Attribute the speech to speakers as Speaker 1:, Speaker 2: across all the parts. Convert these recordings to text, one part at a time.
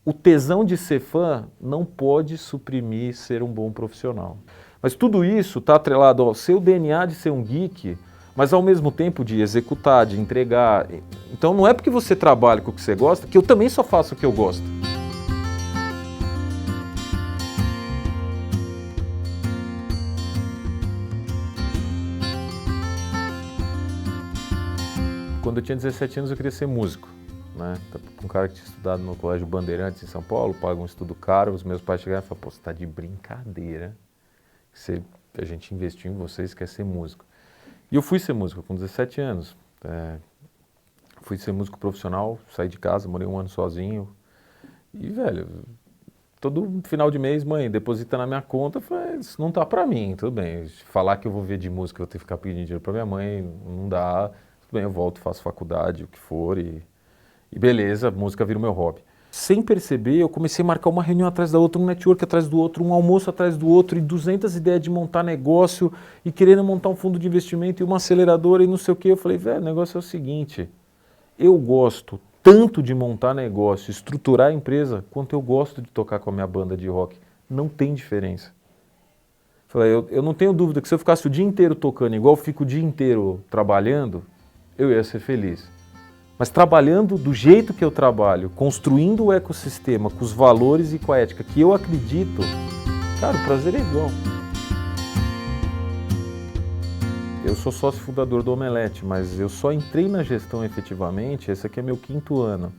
Speaker 1: o tesão de ser fã não pode suprimir ser um bom profissional. Mas tudo isso está atrelado ao seu DNA de ser um geek, mas ao mesmo tempo de executar, de entregar. Então não é porque você trabalha com o que você gosta, que eu também só faço o que eu gosto. Quando eu tinha 17 anos eu queria ser músico, né? Um cara que tinha estudado no Colégio Bandeirantes em São Paulo, paga um estudo caro, os meus pais chegaram e falaram, pô, você tá de brincadeira, a gente investiu em você e quer ser músico. E eu fui ser músico com 17 anos, fui ser músico profissional, saí de casa, morei um ano sozinho e, velho, todo final de mês, mãe, deposita na minha conta, eu falei, isso não tá pra mim, tudo bem, falar que eu vou ver de música, eu vou ter que ficar pedindo dinheiro pra minha mãe, não dá. Tudo bem, eu volto, faço faculdade, o que for, e beleza, a música vira o meu hobby. Sem perceber, eu comecei a marcar uma reunião atrás da outra, um network atrás do outro, um almoço atrás do outro, e 200 ideias de montar negócio, e querendo montar um fundo de investimento, e uma aceleradora, e não sei o quê. Eu falei, velho, o negócio é o seguinte, eu gosto tanto de montar negócio, estruturar a empresa, quanto eu gosto de tocar com a minha banda de rock. Não tem diferença. Falei, eu não tenho dúvida que se eu ficasse o dia inteiro tocando, igual eu fico o dia inteiro trabalhando, eu ia ser feliz. Mas trabalhando do jeito que eu trabalho, construindo o ecossistema com os valores e com a ética que eu acredito, cara, o prazer é igual. Eu sou sócio fundador do Omelete, mas eu só entrei na gestão efetivamente, esse aqui é meu 5º ano.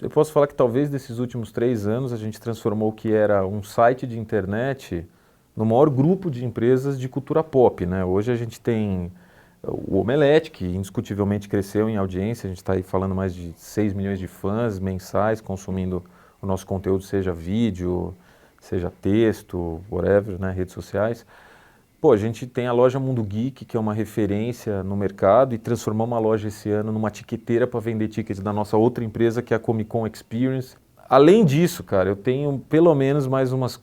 Speaker 1: Eu posso falar que talvez desses últimos 3 anos a gente transformou o que era um site de internet no maior grupo de empresas de cultura pop, né? Hoje a gente tem o Omelete, que indiscutivelmente cresceu em audiência, a gente está aí falando mais de 6 milhões de fãs mensais consumindo o nosso conteúdo, seja vídeo, seja texto, whatever, né, redes sociais. Pô, a gente tem a loja Mundo Geek, que é uma referência no mercado, e transformamos uma loja esse ano numa tiqueteira para vender tickets da nossa outra empresa, que é a Comic Con Experience. Além disso, cara, eu tenho pelo menos mais umas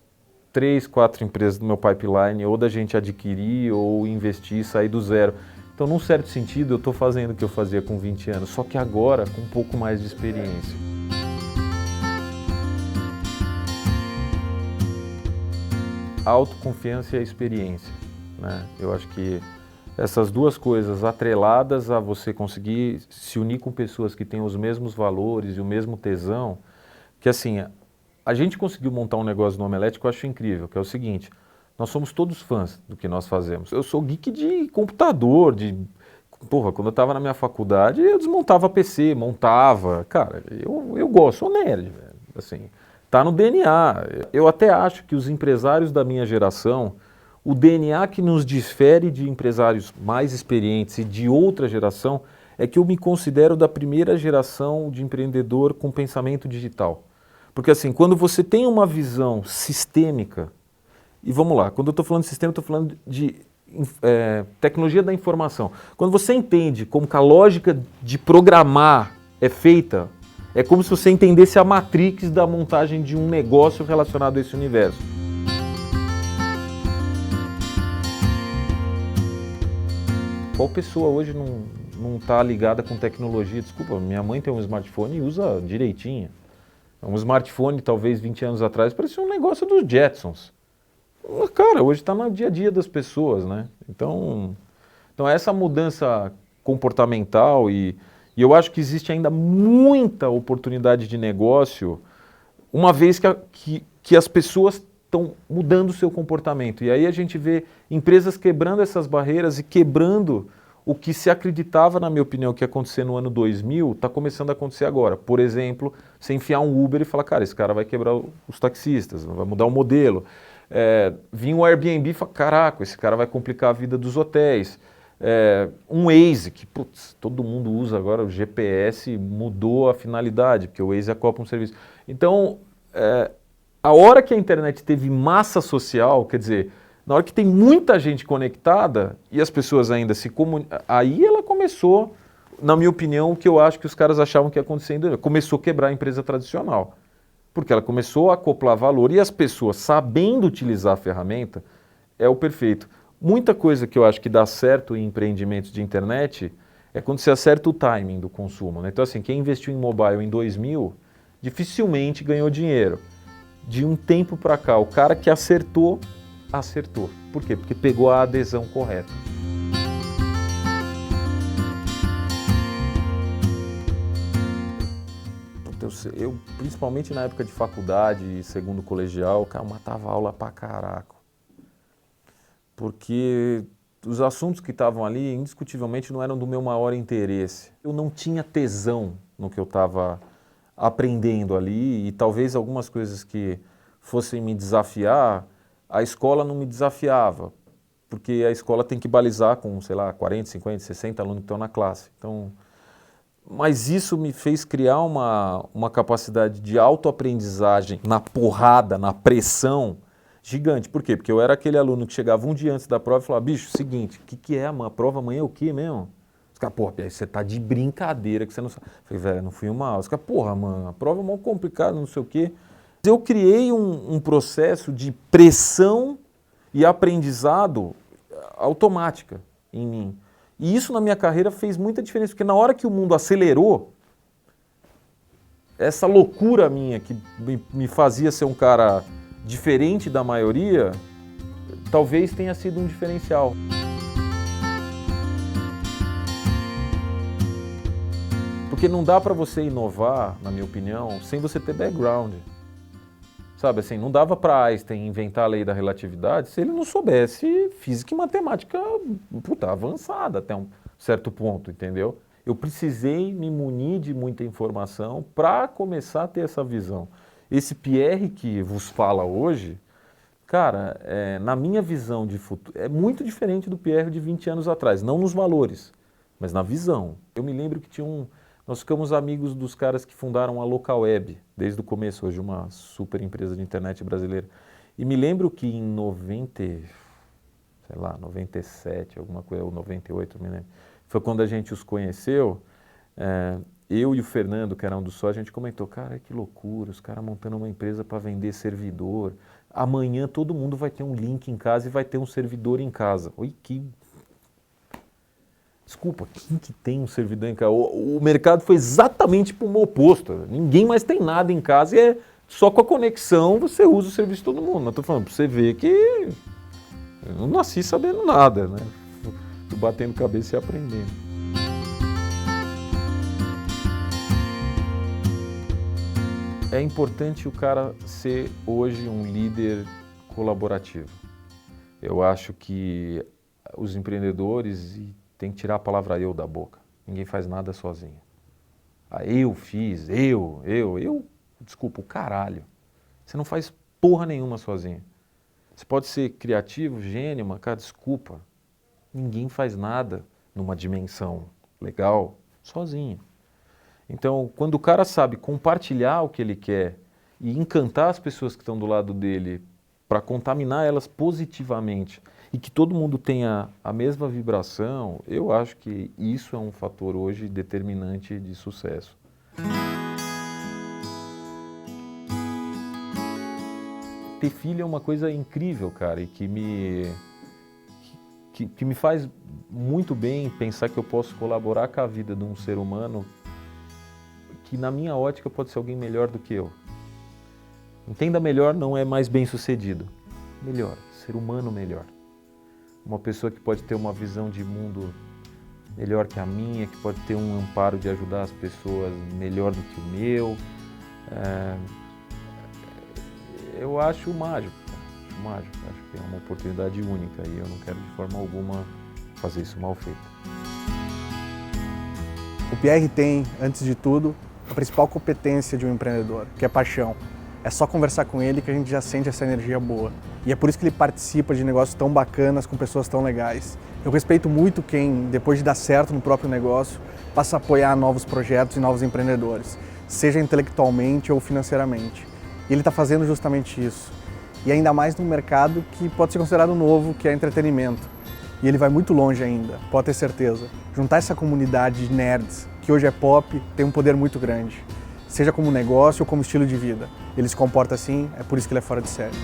Speaker 1: 3, 4 empresas do meu pipeline, ou da gente adquirir, ou investir, sair do zero. Então, num certo sentido, eu estou fazendo o que eu fazia com 20 anos, só que agora com um pouco mais de experiência. A autoconfiança e a experiência, né? Eu acho que essas duas coisas atreladas a você conseguir se unir com pessoas que têm os mesmos valores e o mesmo tesão, que assim, a gente conseguiu montar um negócio no Omelete que eu acho incrível, que é o seguinte, nós somos todos fãs do que nós fazemos. Eu sou geek de computador, Porra, quando eu estava na minha faculdade, eu desmontava PC, montava. Cara, eu gosto, sou nerd, velho. Assim, tá no DNA. Eu até acho que os empresários da minha geração, o DNA que nos difere de empresários mais experientes e de outra geração, é que eu me considero da primeira geração de empreendedor com pensamento digital. Porque assim, quando você tem uma visão sistêmica, e vamos lá, quando eu estou falando de sistema, eu estou falando de tecnologia da informação. Quando você entende como que a lógica de programar é feita, é como se você entendesse a matrix da montagem de um negócio relacionado a esse universo. Qual pessoa hoje não está ligada com tecnologia? Desculpa, minha mãe tem um smartphone e usa direitinho. Um smartphone, talvez 20 anos atrás, parecia um negócio dos Jetsons. Cara, hoje está no dia a dia das pessoas, né? Então essa mudança comportamental e eu acho que existe ainda muita oportunidade de negócio, uma vez que as pessoas estão mudando o seu comportamento. E aí a gente vê empresas quebrando essas barreiras e quebrando o que se acreditava, na minha opinião, que ia acontecer no ano 2000, está começando a acontecer agora. Por exemplo, você enfiar um Uber e falar, cara, esse cara vai quebrar os taxistas, vai mudar o modelo. Vinha um Airbnb e fala, caraca, esse cara vai complicar a vida dos hotéis. Um Waze, que putz, todo mundo usa agora, o GPS mudou a finalidade, porque o Waze acopla um serviço. Então, a hora que a internet teve massa social, quer dizer, na hora que tem muita gente conectada e as pessoas ainda se comunicam, aí ela começou, na minha opinião, o que eu acho que os caras achavam que ia acontecer, começou a quebrar a empresa tradicional. Porque ela começou a acoplar valor e as pessoas sabendo utilizar a ferramenta é o perfeito. Muita coisa que eu acho que dá certo em empreendimentos de internet é quando você acerta o timing do consumo, né? Então assim, quem investiu em mobile em 2000, dificilmente ganhou dinheiro. De um tempo para cá, o cara que acertou, acertou. Por quê? Porque pegou a adesão correta. Eu, principalmente na época de faculdade, segundo colegial, cara, eu matava aula pra caraca. Porque os assuntos que estavam ali, indiscutivelmente, não eram do meu maior interesse. Eu não tinha tesão no que eu estava aprendendo ali e talvez algumas coisas que fossem me desafiar, a escola não me desafiava. Porque a escola tem que balizar com, sei lá, 40, 50, 60 alunos que estão na classe. Então, mas isso me fez criar uma capacidade de autoaprendizagem na porrada, na pressão gigante. Por quê? Porque eu era aquele aluno que chegava um dia antes da prova e falava, bicho, seguinte, o que é, mano? A prova amanhã é o quê mesmo? Os caras, porra, você tá de brincadeira que você não sabe. Eu falei, velho, não fui uma aula. Os caras, porra, mano, a prova é mó complicada, não sei o quê. Eu criei um processo de pressão e aprendizado automática em mim. E isso na minha carreira fez muita diferença, porque na hora que o mundo acelerou, essa loucura minha que me fazia ser um cara diferente da maioria, talvez tenha sido um diferencial. Porque não dá para você inovar, na minha opinião, sem você ter background. Sabe assim, não dava para Einstein inventar a lei da relatividade se ele não soubesse física e matemática, puta, avançada até um certo ponto, entendeu? Eu precisei me munir de muita informação para começar a ter essa visão. Esse Pierre que vos fala hoje, cara, na minha visão de futuro, é muito diferente do Pierre de 20 anos atrás, não nos valores, mas na visão. Eu me lembro que nós ficamos amigos dos caras que fundaram a Localweb, desde o começo, hoje uma super empresa de internet brasileira. E me lembro que em 97, alguma coisa, ou 98, me lembro, foi quando a gente os conheceu, eu e o Fernando, que era um dos sócios, a gente comentou, cara, que loucura, os caras montando uma empresa para vender servidor. Amanhã todo mundo vai ter um link em casa e vai ter um servidor em casa. Oi, Desculpa, quem que tem um servidor em casa? O mercado foi exatamente para o oposto. Ninguém mais tem nada em casa e só com a conexão você usa o serviço de todo mundo. Mas estou falando para você ver que eu não nasci sabendo nada, né? Tô batendo cabeça e aprendendo. É importante o cara ser hoje um líder colaborativo. Eu acho que os empreendedores tem que tirar a palavra eu da boca. Ninguém faz nada sozinho. Eu fiz, desculpa, o caralho. Você não faz porra nenhuma sozinho. Você pode ser criativo, gênio, mas cara, desculpa. Ninguém faz nada numa dimensão legal sozinho. Então, quando o cara sabe compartilhar o que ele quer e encantar as pessoas que estão do lado dele para contaminar elas positivamente e que todo mundo tenha a mesma vibração, eu acho que isso é um fator hoje determinante de sucesso. Ter filho é uma coisa incrível, cara, e que me faz muito bem pensar que eu posso colaborar com a vida de um ser humano que, na minha ótica, pode ser alguém melhor do que eu. Entenda melhor, não é mais bem-sucedido. Melhor, ser humano melhor. Uma pessoa que pode ter uma visão de mundo melhor que a minha, que pode ter um amparo de ajudar as pessoas melhor do que o meu. Eu acho mágico, acho mágico. Acho que é uma oportunidade única e eu não quero de forma alguma fazer isso mal feito.
Speaker 2: O Pierre tem, antes de tudo, a principal competência de um empreendedor, que é paixão. É só conversar com ele que a gente já sente essa energia boa. E é por isso que ele participa de negócios tão bacanas, com pessoas tão legais. Eu respeito muito quem, depois de dar certo no próprio negócio, passa a apoiar novos projetos e novos empreendedores, seja intelectualmente ou financeiramente. E ele está fazendo justamente isso. E ainda mais num mercado que pode ser considerado novo, que é entretenimento. E ele vai muito longe ainda, pode ter certeza. Juntar essa comunidade de nerds, que hoje é pop, tem um poder muito grande. Seja como negócio ou como estilo de vida. Ele se comporta assim, é por isso que ele é fora de série.